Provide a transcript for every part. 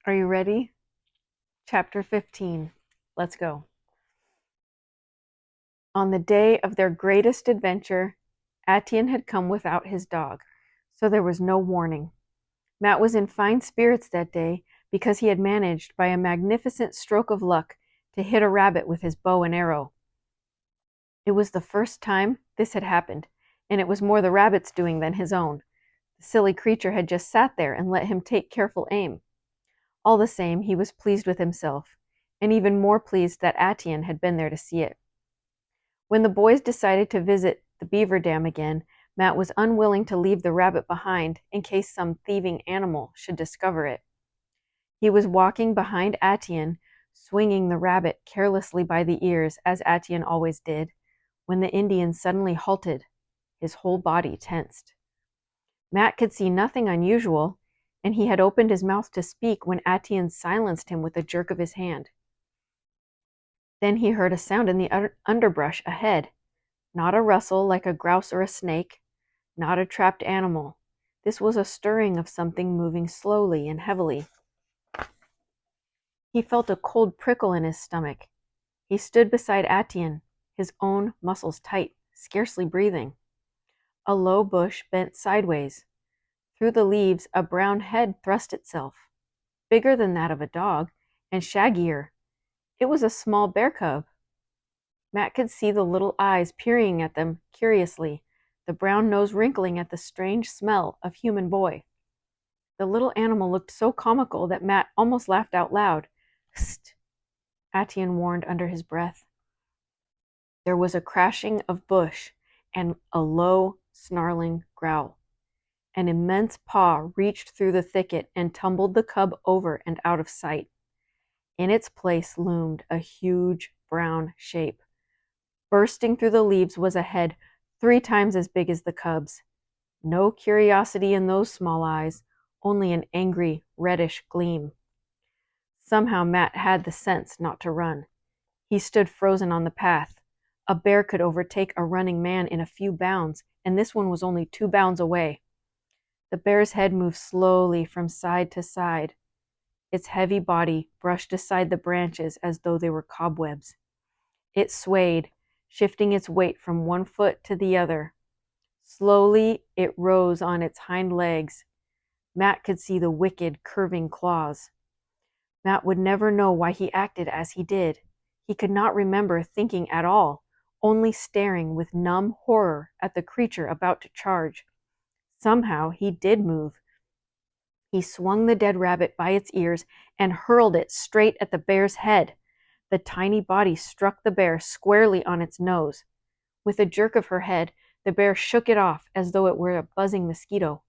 Are you ready? Chapter 15. Let's go. On the day of their greatest adventure, Atian had come without his dog, so there was no warning. Matt was in fine spirits that day because he had managed, by a magnificent stroke of luck, to hit a rabbit with his bow and arrow. It was the first time this had happened, and it was more the rabbit's doing than his own. The silly creature had just sat there and let him take careful aim. All the same, he was pleased with himself, and even more pleased that Atian had been there to see it. When the boys decided to visit the Beaver Dam again, Matt was unwilling to leave the rabbit behind in case some thieving animal should discover it. He was walking behind Atian, swinging the rabbit carelessly by the ears, as Atian always did, when the Indian suddenly halted, his whole body tensed. Matt could see nothing unusual, and he had opened his mouth to speak when Atian silenced him with a jerk of his hand. Then he heard a sound in the underbrush ahead. Not a rustle like a grouse or a snake, not a trapped animal. This was a stirring of something moving slowly and heavily. He felt a cold prickle in his stomach. He stood beside Atian, his own muscles tight, scarcely breathing. A low bush bent sideways. Through the leaves, a brown head thrust itself, bigger than that of a dog, and shaggier. It was a small bear cub. Matt could see the little eyes peering at them curiously, the brown nose wrinkling at the strange smell of human boy. The little animal looked so comical that Matt almost laughed out loud. "Hst," Atian warned under his breath. There was a crashing of bush and a low, snarling growl. An immense paw reached through the thicket and tumbled the cub over and out of sight. In its place loomed a huge brown shape. Bursting through the leaves was a head 3 times as big as the cub's. No curiosity in those small eyes, only an angry, reddish gleam. Somehow Matt had the sense not to run. He stood frozen on the path. A bear could overtake a running man in a few bounds, and this one was only 2 bounds away. The bear's head moved slowly from side to side. Its heavy body brushed aside the branches as though they were cobwebs. It swayed, shifting its weight from one foot to the other. Slowly, it rose on its hind legs. Matt could see the wicked, curving claws. Matt would never know why he acted as he did. He could not remember thinking at all, only staring with numb horror at the creature about to charge. Somehow, he did move. He swung the dead rabbit by its ears and hurled it straight at the bear's head. The tiny body struck the bear squarely on its nose. With a jerk of her head, the bear shook it off as though it were a buzzing mosquito.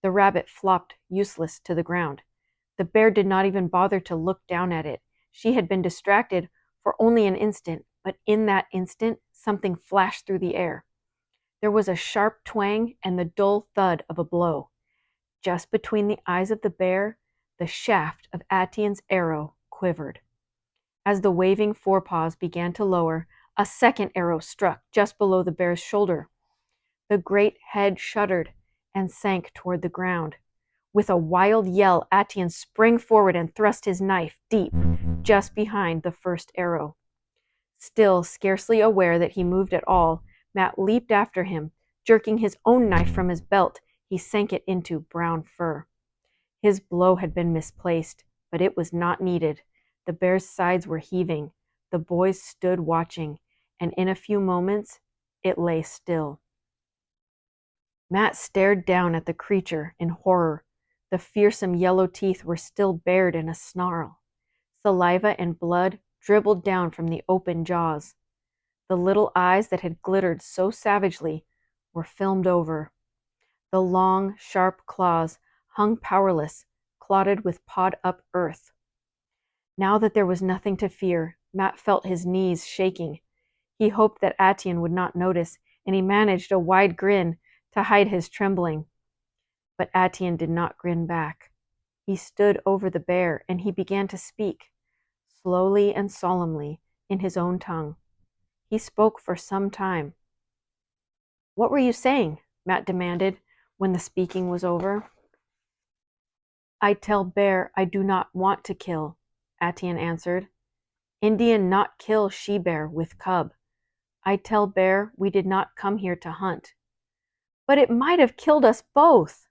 The rabbit flopped useless to the ground. The bear did not even bother to look down at it. She had been distracted for only an instant, but in that instant, something flashed through the air. There was a sharp twang and the dull thud of a blow. Just between the eyes of the bear, the shaft of Atian's arrow quivered. As the waving forepaws began to lower, a second arrow struck just below the bear's shoulder. The great head shuddered and sank toward the ground. With a wild yell, Atian sprang forward and thrust his knife deep, just behind the first arrow. Still scarcely aware that he moved at all, Matt leaped after him. Jerking his own knife from his belt, he sank it into brown fur. His blow had been misplaced, but it was not needed. The bear's sides were heaving. The boys stood watching, and in a few moments, it lay still. Matt stared down at the creature in horror. The fearsome yellow teeth were still bared in a snarl. Saliva and blood dribbled down from the open jaws. The little eyes that had glittered so savagely were filmed over. The long, sharp claws hung powerless, clotted with pawed-up earth. Now that there was nothing to fear, Matt felt his knees shaking. He hoped that Atian would not notice, and he managed a wide grin to hide his trembling. But Atian did not grin back. He stood over the bear, and he began to speak, slowly and solemnly, in his own tongue. He spoke for some time. "What were you saying?" Matt demanded when the speaking was over. I tell bear I do not want to kill, Atian answered. Indian not kill she-bear with cub. I tell bear we did not come here to hunt. But it might have killed us both.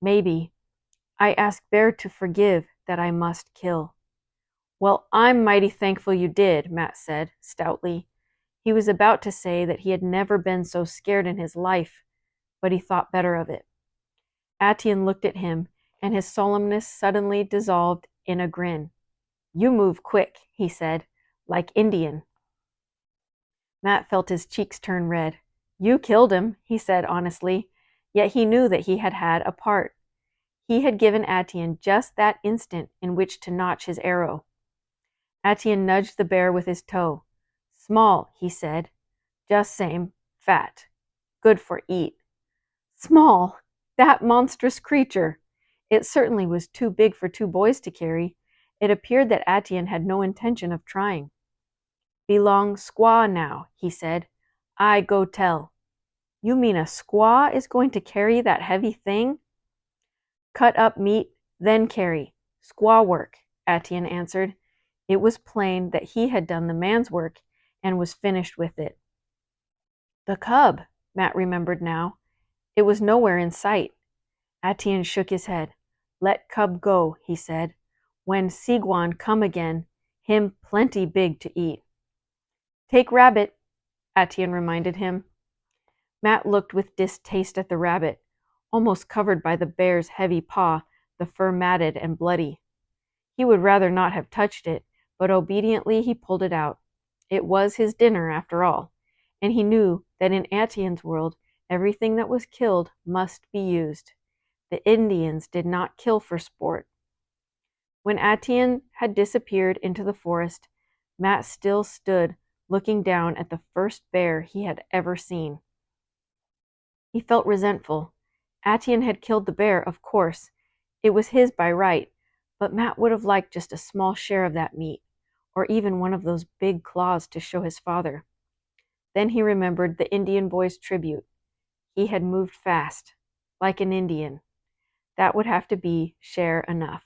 Maybe. I ask bear to forgive that I must kill. Well, I'm mighty thankful you did, Matt said, stoutly. He was about to say that he had never been so scared in his life, but he thought better of it. Atian looked at him, and his solemnness suddenly dissolved in a grin. You move quick, he said, like Indian. Matt felt his cheeks turn red. You killed him, he said honestly, yet he knew that he had had a part. He had given Atian just that instant in which to notch his arrow. Atian nudged the bear with his toe. Small, he said. Just same, fat. Good for eat. Small! That monstrous creature! It certainly was too big for two boys to carry. It appeared that Atian had no intention of trying. Belong squaw now, he said. I go tell. You mean a squaw is going to carry that heavy thing? Cut up meat, then carry. Squaw work, Atian answered. It was plain that he had done the man's work and was finished with it. The cub, Matt remembered now. It was nowhere in sight. Atian shook his head. Let cub go, he said. When Siguan come again, him plenty big to eat. Take rabbit, Atian reminded him. Matt looked with distaste at the rabbit, almost covered by the bear's heavy paw, the fur matted and bloody. He would rather not have touched it, but obediently he pulled it out. It was his dinner, after all, and he knew that in Atian's world everything that was killed must be used. The Indians did not kill for sport. When Atian had disappeared into the forest, Matt still stood looking down at the first bear he had ever seen. He felt resentful. Atian had killed the bear, of course. It was his by right, but Matt would have liked just a small share of that meat, or even one of those big claws to show his father. Then he remembered the Indian boy's tribute. He had moved fast, like an Indian. That would have to be share enough.